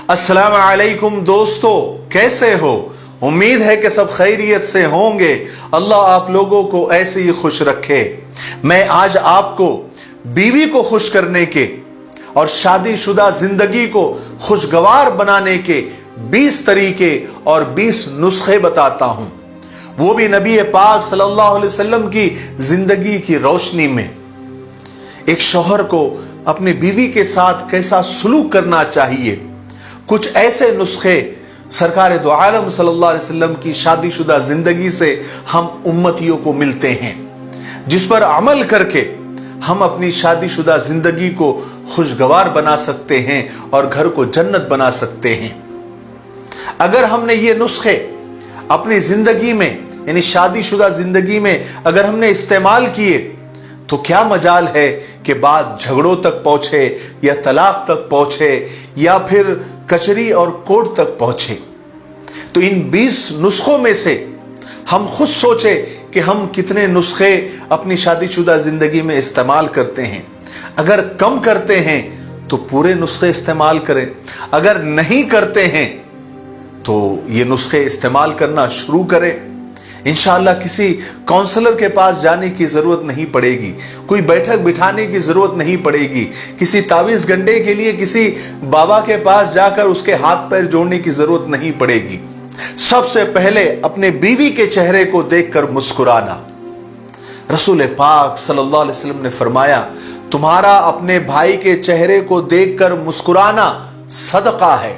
अस्सलाम वालेकुम दोस्तों, कैसे हो? उम्मीद है कि सब खैरियत से होंगे। अल्लाह आप लोगों को ऐसे ही खुश रखे। मैं आज आपको बीवी को खुश करने के और शादीशुदा जिंदगी को खुशगवार बनाने के 20 तरीके और 20 नुस्खे बताता हूं, वो भी नबी पाक सल्लल्लाहु अलैहि वसल्लम की जिंदगी की रोशनी में। एक शौहर को अपनी बीवी के साथ कैसा सलूक करना चाहिए, कुछ ऐसे नुस्खे सरकार दो आलम सल्लल्लाहु अलैहि वसल्लम की शादीशुदा जिंदगी से हम उम्मतियों को मिलते हैं, जिस पर अमल करके हम अपनी शादीशुदा जिंदगी को खुशगवार बना सकते हैं और घर को जन्नत बना सकते हैं। अगर हमने ये नुस्खे अपनी जिंदगी में यानी शादीशुदा जिंदगी में अगर हमने इस्तेमाल किए तो क्या मजाल है कि बात झगड़ों तक पहुंचे या तलाक तक पहुंचे या फिर कचरी और कोर्ट तक पहुंचे। तो इन 20 नुस्खों में से हम खुद सोचे कि हम कितने नुस्खे अपनी शादीशुदा जिंदगी में इस्तेमाल करते हैं। अगर कम करते हैं तो पूरे नुस्खे इस्तेमाल करें, अगर नहीं करते हैं तो ये नुस्खे इस्तेमाल करना शुरू करें। इंशाअल्लाह किसी काउंसलर के पास जाने की जरूरत नहीं पड़ेगी, कोई बैठक बिठाने की जरूरत नहीं पड़ेगी, किसी तावीज गंडे के लिए किसी बाबा के पास जाकर उसके हाथ पैर जोड़ने की जरूरत नहीं पड़ेगी। सबसे पहले अपने बीवी के चेहरे को देखकर मुस्कुराना। रसूल पाक सल्लल्लाहु अलैहि वसल्लम ने फरमाया, तुम्हारा अपने भाई के चेहरे को देखकर मुस्कुराना सदका है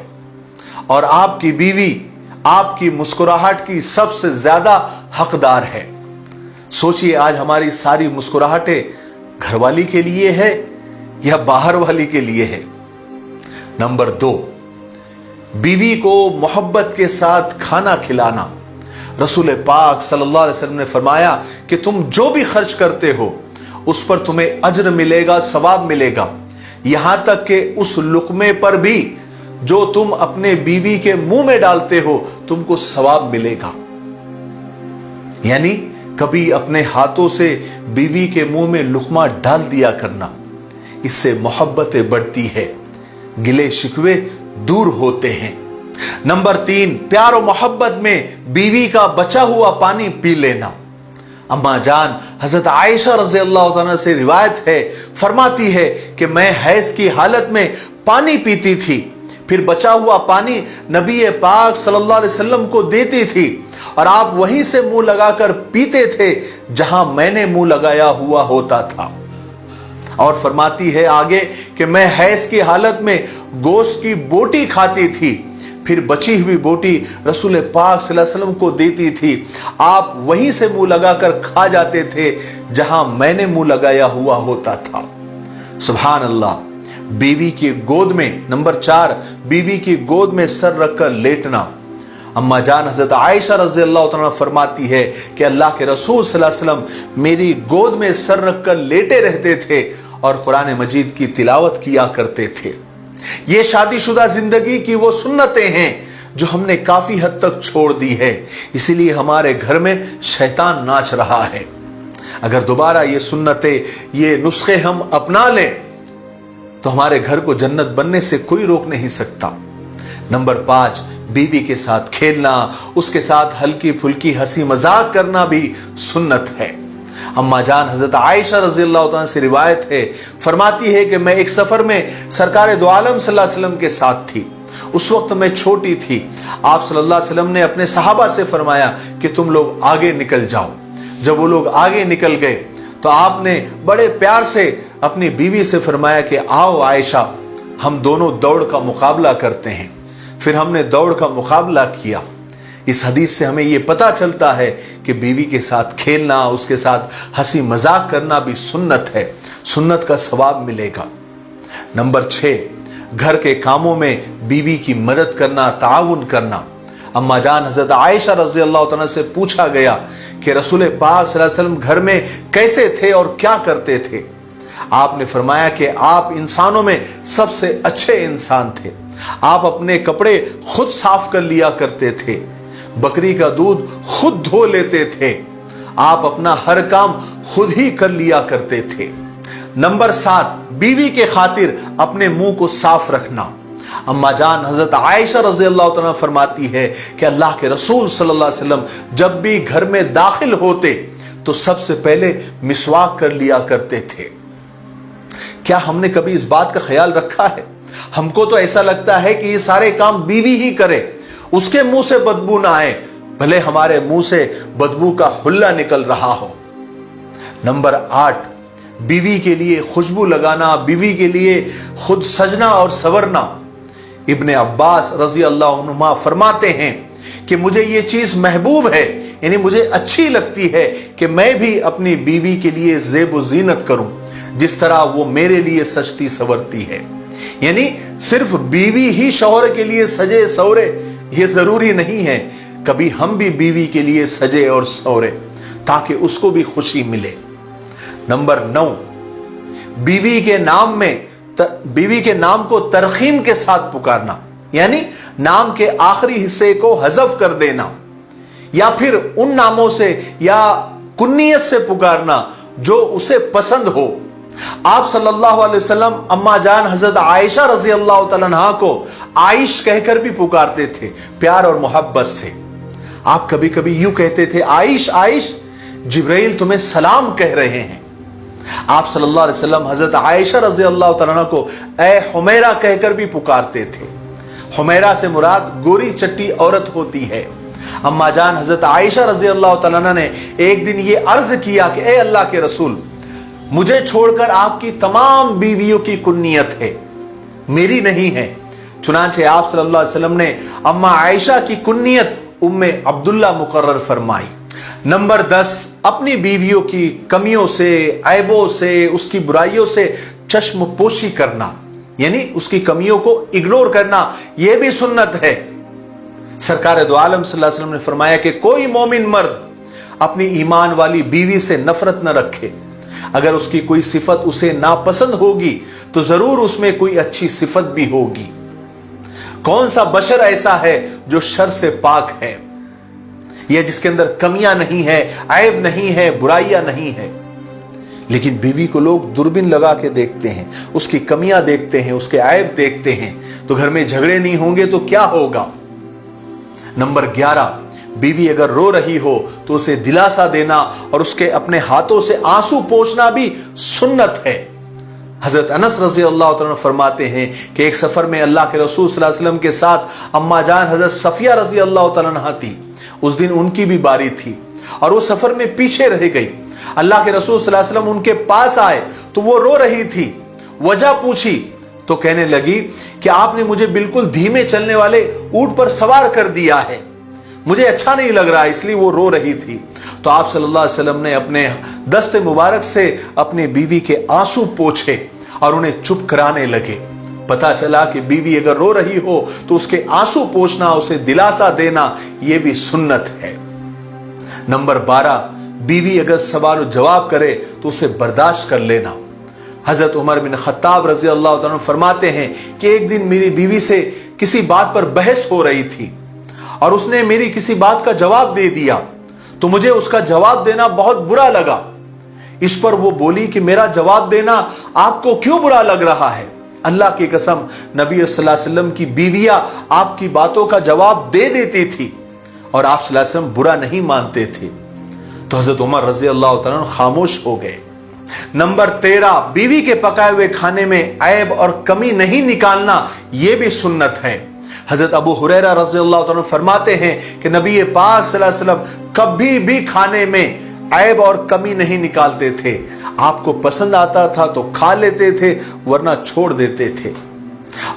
और आपकी बीवी आपकी मुस्कुराहट की सबसे ज्यादा हकदार है। सोचिए, आज हमारी सारी मुस्कुराहटें घरवाली के लिए है या बाहर वाली के लिए है। नंबर 2, बीवी को मोहब्बत के साथ खाना खिलाना। रसूल पाक सल्लल्लाहु अलैहि वसल्लम ने फरमाया कि तुम जो भी खर्च करते हो उस पर तुम्हें अज्र मिलेगा, सवाब मिलेगा, यहां तक कि उस लुक़मे पर भी जो तुम अपने बीवी के मुंह में डालते हो तुमको सवाब मिलेगा। यानी कभी अपने हाथों से बीवी के मुंह में लुकमा डाल दिया करना, इससे मोहब्बतें बढ़ती है, गिले शिकवे दूर होते हैं। नंबर 3, प्यार और मोहब्बत में बीवी का बचा हुआ पानी पी लेना। अम्मा जान हजरत आयशा रज़ी अल्लाह तआला से रिवायत है, फरमाती है कि मैं हैज की हालत में पानी पीती थी, फिर बचा हुआ पानी नबी पाक सल्लल्लाहु अलैहि वसल्लम को देती थी और आप वहीं से मुंह लगाकर पीते थे जहां मैंने मुंह लगाया हुआ होता था। और फरमाती है आगे कि मैं हैज की हालत में गोश्त की बोटी खाती थी, फिर बची हुई बोटी रसूल पाक सल्लल्लाहु अलैहि वसल्लम को देती थी, आप वहीं से मुंह लगाकर खा जाते थे जहां मैंने मुंह लगाया हुआ होता था। सुभान अल्लाह। बीवी की गोद में, नंबर 4, बीवी की गोद में सर रखकर लेटना। अम्मा जान हजरत आयशा रज़ी अल्लाह तआला फरमाती है कि अल्लाह के रसूल सल्लल्लाहु अलैहि वसल्लम मेरी गोद में सर रखकर लेटे रहते थे और कुरान मजीद की तिलावत किया करते थे। ये शादीशुदा जिंदगी की वो सुन्नतें हैं जो हमने काफी हद तक छोड़ दी है, इसीलिए हमारे घर में शैतान नाच रहा है। अगर दोबारा ये सुन्नतें, ये नुस्खे हम अपना लें तो हमारे घर को जन्नत बनने से कोई रोक नहीं सकता। नंबर 5, बीवी के साथ खेलना, उसके साथ हल्की फुल्की हंसी मजाक करना भी सुन्नत है। अम्मा जान हजरत आयशा रज़ी अल्लाह तआला से रिवायत है, फरमाती है कि मैं एक सफर में सरकार दो आलम सल्लल्लाहु अलैहि वसल्लम के साथ थी। उस वक्त मैं छोटी थी। आप सल्लल्लाहु अलैहि वसल्लम ने अपने सहाबा से फरमाया कि तुम लोग आगे निकल जाओ। जब वो लोग आगे निकल गए तो आपने बड़े प्यार से अपनी बीवी से फरमाया कि आओ आयशा, हम दोनों दौड़ का मुकाबला करते हैं। फिर हमने दौड़ का मुकाबला किया। इस हदीस से हमें यह पता चलता है कि बीवी के साथ खेलना, उसके साथ हंसी मजाक करना भी सुन्नत है, सुन्नत का सवाब मिलेगा। नंबर 6, घर के कामों में बीवी की मदद करना, ताउन करना। अम्मा जान हजरत आयशा रज़ी अल्लाह तआला से पूछा गया कि रसूल पाक सल्लल्लाहु अलैहि वसल्लम घर में कैसे थे और क्या करते थे। आपने फरमाया कि आप इंसानों में सबसे अच्छे इंसान थे। आप अपने कपड़े खुद साफ कर लिया करते थे, बकरी का दूध खुद धो लेते थे, आप अपना हर काम खुद ही कर लिया करते थे। नंबर 7, बीवी के खातिर अपने मुंह को साफ रखना। अम्मा जान हजरत आयशा रजी अल्लाह तआला फरमाती है कि अल्लाह के रसूल सल्लल्लाहु अलैहि वसल्लम जब भी घर में दाखिल होते तो सबसे पहले मिसवाक कर लिया करते थे। क्या हमने कभी इस बात का ख्याल रखा है? हमको तो ऐसा लगता है कि ये सारे काम बीवी ही करे, उसके मुंह से बदबू ना आए, भले हमारे मुंह से बदबू का हुल्ला निकल रहा हो। नंबर 8, बीवी के लिए खुशबू लगाना, बीवी के लिए खुद सजना और संवरना। इब्ने अब्बास रजी अल्लाह अन्हुमा फरमाते हैं कि मुझे ये चीज महबूब है, यानी मुझे अच्छी लगती है कि मैं भी अपनी बीवी के लिए ज़ेब ज़ीनत करूं जिस तरह वो मेरे लिए सजती संवरती है। यानी सिर्फ बीवी ही शौहर के लिए सजे सवरे ये जरूरी नहीं है, कभी हम भी बीवी के लिए सजे और सवरे ताकि उसको भी खुशी मिले। नंबर 9, बीवी के नाम को तरखीम के साथ पुकारना, यानी नाम के आखिरी हिस्से को हज़फ कर देना या फिर उन नामों से या कुन्नियत से पुकारना जो उसे पसंद हो। आप सल्लल्लाहु अलैहि वसल्लम अम्मा जान हजरत आयशा रजी अल्लाह तआला अन्हा को आइश कहकर भी पुकारते थे, प्यार और मोहब्बत से। आप कभी कभी यूं कहते थे, आइश आइश, जिब्राइल तुम्हें सलाम कह रहे हैं। आप सल्लल्लाहु अलैहि वसल्लम हजरत आयशा रजी अल्लाह तआला अन्हा को ए हुमैरा कहकर भी पुकारते थे। हुमैरा से मुराद गोरी चट्टी औरत होती है। अम्मा जान हजरत आयशा रजी अल्लाह तआला अन्हा ने एक दिन ये अर्ज किया कि ए अल्लाह के रसूल, मुझे छोड़कर आपकी तमाम बीवियों की कुन्नियत है, मेरी नहीं है। चुनांचे आप सल्लल्लाहु अलैहि वसल्लम ने अम्मा आयशा की कुन्नियत उम्मे अब्दुल्ला मुकर्रर फरमाई। नंबर 10, अपनी बीवियों की कमियों से, ऐबों से, उसकी बुराइयों से चश्म पोशी करना, यानी उसकी कमियों को इग्नोर करना, यह भी सुन्नत है। सरकार दो आलम सल्लल्लाहु अलैहि वसल्लम ने फरमाया कि कोई मोमिन मर्द अपनी ईमान वाली बीवी से नफरत न रखे। अगर उसकी कोई सिफत उसे नापसंद होगी तो जरूर उसमें कोई अच्छी सिफत भी होगी। कौन सा बशर ऐसा है जो शर से पाक है या जिसके अंदर कमियां नहीं है, ऐब नहीं है, बुराइयां नहीं है? लेकिन बीवी को लोग दूरबीन लगा के देखते हैं, उसकी कमियां देखते हैं, उसके ऐब देखते हैं। तो घर में झगड़े नहीं होंगे तो क्या होगा? नंबर 11, बीवी अगर रो रही हो तो उसे दिलासा देना और उसके अपने हाथों से आंसू पोंछना भी सुन्नत है। हजरत अनस रजी अल्लाह तआला फरमाते हैं कि एक सफर में अल्लाह के रसूल सल्लल्लाहु अलैहि वसल्लम के साथ अम्मा जान हजरत सफिया रजी अल्लाह तआला अन्हा थी। उस दिन उनकी भी बारी थी और वो सफर में पीछे रह गई। अल्लाह के रसूल सल्लल्लाहु अलैहि वसल्लम उनके पास आए तो वो रो रही थी। वजह पूछी तो कहने लगी कि आपने मुझे बिल्कुल धीमे चलने वाले ऊंट पर सवार कर दिया है, मुझे अच्छा नहीं लग रहा, इसलिए वो रो रही थी। तो आप सल्लल्लाहु अलैहि वसल्लम ने अपने दस्ते मुबारक से अपनी बीवी के आंसू पोंछे और उन्हें चुप कराने लगे। पता चला कि बीवी अगर रो रही हो तो उसके आंसू पोंछना, उसे दिलासा देना, यह भी सुन्नत है। नंबर 12, बीवी अगर सवाल जवाब करे तो उसे बर्दाश्त कर लेना। हजरत उमर बिन खत्ताब रजी अल्लाह तआला फरमाते हैं कि एक दिन मेरी बीवी से किसी बात पर बहस हो रही थी और उसने मेरी किसी बात का जवाब दे दिया तो मुझे उसका जवाब देना बहुत बुरा लगा। इस पर वो बोली कि मेरा जवाब देना आपको क्यों बुरा लग रहा है? अल्लाह की कसम, नबी सल्लल्लाहु अलैहि वसल्लम की बीवियां आपकी बातों का जवाब दे देती थी और आप सल्लल्लाहु अलैहि वसल्लम बुरा नहीं मानते थे। तो हजरत उमर रजी अल्लाह तआला खामोश हो गए। नंबर 13, बीवी के पकाए हुए खाने में ऐब और कमी नहीं निकालना, यह भी सुन्नत है। हजरत अबू हुरैरा रज़ी अल्लाह तआला फरमाते हैं कि नबी पाक सल्लल्लाहु अलैहि वसल्लम कभी भी खाने में ऐब और कमी नहीं निकालते थे। आपको पसंद आता था तो खा लेते थे, वरना छोड़ देते थे।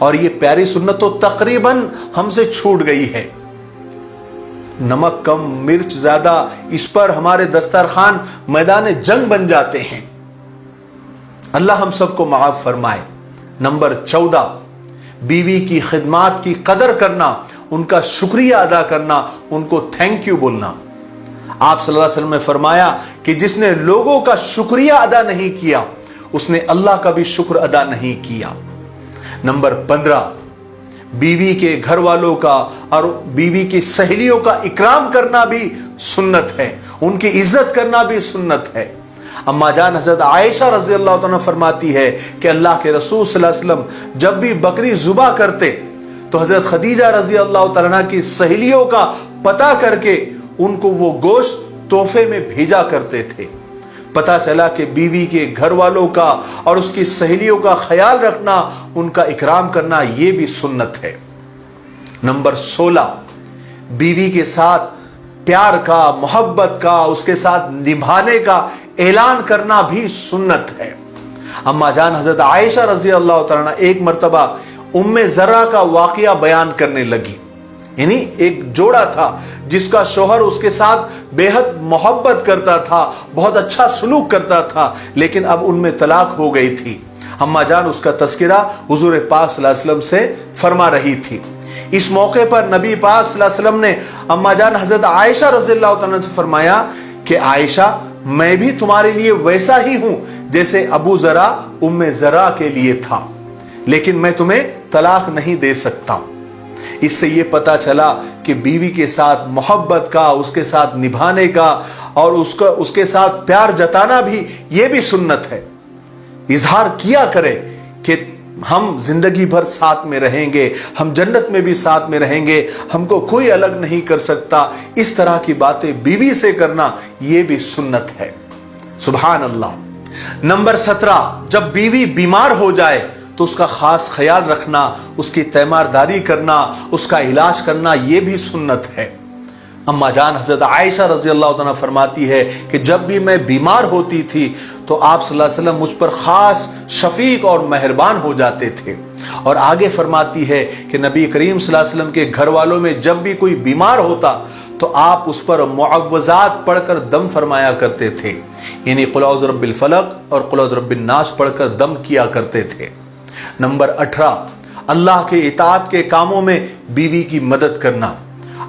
और ये प्यारी सुन्नत तो तकरीबन हमसे छूट गई है। नमक कम, मिर्च ज्यादा, इस पर हमारे दस्तरखान मैदान जंग बन जाते हैं। अल्लाह हम सबको माफ फरमाए। नंबर 14, बीवी की खिदमात की कदर करना, उनका शुक्रिया अदा करना, उनको थैंक यू बोलना। आप सल्लल्लाहु अलैहि वसल्लम ने फरमाया कि जिसने लोगों का शुक्रिया अदा नहीं किया उसने अल्लाह का भी शुक्र अदा नहीं किया। नंबर 15, बीवी के घर वालों का और बीवी की सहेलियों का इकराम करना भी सुन्नत है, उनकी इज्जत करना भी सुन्नत है। अम्मा जान हज़रत आयशा रज़ी अल्लाह तआला फरमाती है कि अल्लाह के रसूल सल्लल्लाहु अलैहि वसल्लम जब भी बकरी ज़ुबा करते तो हज़रत खदीजा रज़ी अल्लाह तआला अन्हा की सहेलियों का पता करके उनको वो गोश्त तोहफे में भेजा करते थे। पता चला कि बीवी के घर वालों का और उसकी सहेलियों का ख्याल रखना, उनका इकराम करना, ये भी सुन्नत है। नंबर 16, बीवी के साथ प्यार का, मोहब्बत का, उसके साथ निभाने का ऐलान करना भी सुन्नत है। अम्मा जान हज़रत आयशा रज़ी अल्लाह तआला एक मरतबा उम्मे ज़रा का वाक़या बयान करने लगी। यानी एक जोड़ा था जिसका शौहर उसके साथ बेहद मोहब्बत करता था, बहुत अच्छा सलूक करता था, लेकिन अब उनमें तलाक हो गई थी। अम्मा जान उसका तज़किरा हुज़ूर पाक सल्लल्लाहु अलैहि वसल्लम से फरमा रही थी। इस मौके पर नबी पाक सल्लल्लाहु अलैहि वसल्लम ने अम्मा जान हज़रत आयशा रज़ियल्लाहु तआला से फरमाया कि आयशा, मैं भी तुम्हारे लिए वैसा ही हूं जैसे अबू ज़रा उम्मे ज़रा के लिए था, लेकिन मैं तुम्हें तलाक नहीं दे सकता। इससे ये पता चला कि बीवी के साथ मोहब्बत का, उसके साथ निभाने का और उसके साथ प्यार जताना भी, ये भी सुन्नत है। इजहार किया करे कि हम जिंदगी भर साथ में रहेंगे, हम जन्नत में भी साथ में रहेंगे, हमको कोई अलग नहीं कर सकता। इस तरह की बातें बीवी से करना, ये भी सुन्नत है। सुभान अल्लाह। नंबर 17, जब बीवी बीमार हो जाए तो उसका खास ख्याल रखना, उसकी तैमारदारी करना, उसका इलाज करना, ये भी सुन्नत है। अम्मा जान हज़रत आयशा रज़ी अल्लाह तआला फरमाती है कि जब भी मैं बीमार होती थी तो आप सल्लल्लाहु अलैहि वसल्लम मुझ पर ख़ास शफीक और मेहरबान हो जाते थे। और आगे फरमाती है कि नबी करीम सल्लल्लाहु अलैहि वसल्लम के घर वालों में जब भी कोई बीमार होता तो आप उस पर मुअव्वज़ात पढ़कर दम फरमाया करते थे, यानी कुल औज़ु बिरब्बिल फलक और कुल औज़ु बिरब्बिन नास पढ़कर दम किया करते थे। नंबर 18, अल्लाह के इताअत के कामों में बीवी की मदद करना।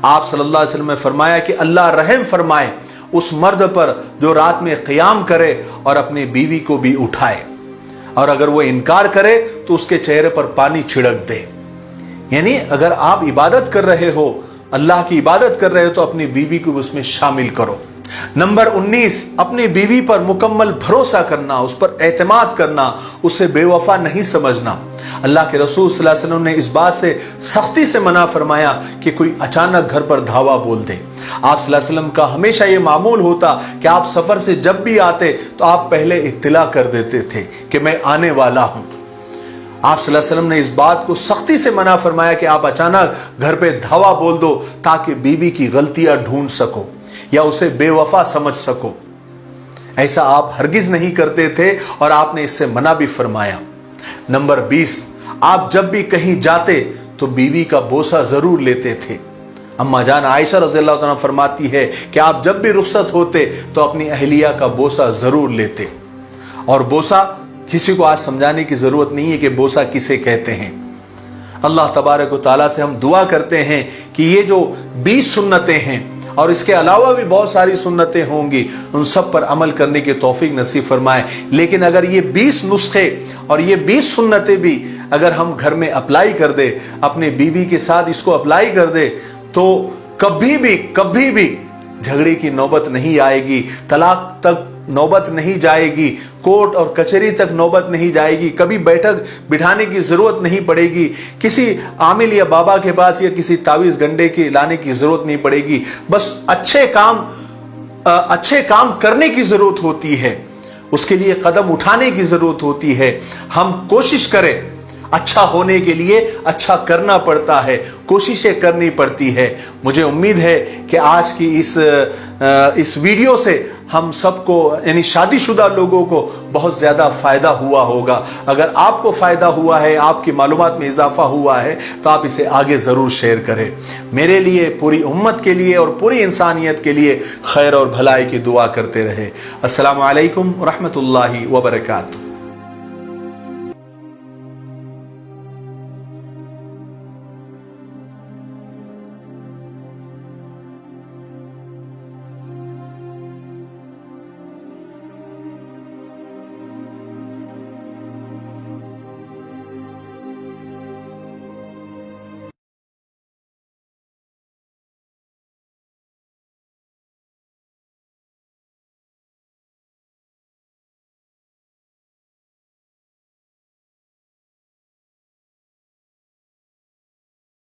आप सल्लल्लाहु अलैहि वसल्लम ने फरमाया कि अल्लाह रहम फरमाए उस मर्द पर जो रात में क़याम करे और अपनी बीवी को भी उठाए, और अगर वो इनकार करे तो उसके चेहरे पर पानी छिड़क दे। यानी अगर आप इबादत कर रहे हो, अल्लाह की इबादत कर रहे हो, तो अपनी बीवी को उसमें शामिल करो। नंबर 19, अपनी बीवी पर मुकम्मल भरोसा करना, उस पर एतमाद करना, उसे बेवफा नहीं समझना। अल्लाह के रसूल सल्लल्लाहु अलैहि वसल्लम ने इस बात से सख्ती से मना फरमाया कि कोई अचानक घर पर धावा बोल दे। आप सल्लल्लाहु अलैहि वसल्लम का हमेशा ये मामूल होता कि आप सफ़र से जब भी आते तो आप पहले इत्तिला कर देते थे कि मैं आने वाला हूँ। आप सल्लल्लाहु अलैहि वसल्लम ने इस बात को सख्ती से मना फरमाया कि आप अचानक घर पे धावा बोल दो ताकि बीवी की गलतियां ढूंढ सको या उसे बेवफा समझ सको। ऐसा आप हरगिज नहीं करते थे और आपने इससे मना भी फरमाया। नंबर 20, आप जब भी कहीं जाते तो बीवी का बोसा जरूर लेते थे। अम्मा जान आयशा रज़ियल्लाहु तआला फरमाती है कि आप जब भी रुखसत होते तो अपनी अहलिया का बोसा जरूर लेते। और बोसा किसी को आज समझाने की जरूरत नहीं है कि बोसा किसे कहते हैं। अल्लाह तबारक व तआला से हम दुआ करते हैं कि ये जो 20 सुन्नतें हैं और इसके अलावा भी बहुत सारी सुन्नतें होंगी, उन सब पर अमल करने की तौफीक नसीब फरमाए। लेकिन अगर ये 20 नुस्खे और ये 20 सुन्नतें भी अगर हम घर में अप्लाई कर दे, अपने बीवी के साथ इसको अप्लाई कर दे, तो कभी भी झगड़े की नौबत नहीं आएगी, तलाक तक नौबत नहीं जाएगी, कोर्ट और कचहरी तक नौबत नहीं जाएगी, कभी बैठक बिठाने की जरूरत नहीं पड़ेगी, किसी आमिल या बाबा के पास या किसी तावीज़ गंडे के लाने की जरूरत नहीं पड़ेगी। बस अच्छे काम करने की जरूरत होती है, उसके लिए कदम उठाने की जरूरत होती है। हम कोशिश करें, अच्छा होने के लिए अच्छा करना पड़ता है, कोशिशें करनी पड़ती है। मुझे उम्मीद है कि आज की इस वीडियो से हम सबको यानी शादीशुदा लोगों को बहुत ज़्यादा फ़ायदा हुआ होगा। अगर आपको फ़ायदा हुआ है, आपकी मालूमात में इजाफा हुआ है, तो आप इसे आगे ज़रूर शेयर करें। मेरे लिए, पूरी उम्मत के लिए और पूरी इंसानियत के लिए खैर और भलाई की दुआ करते रहे। अस्सलामु अलैकुम रहमतुल्लाहि व बरकातुहू।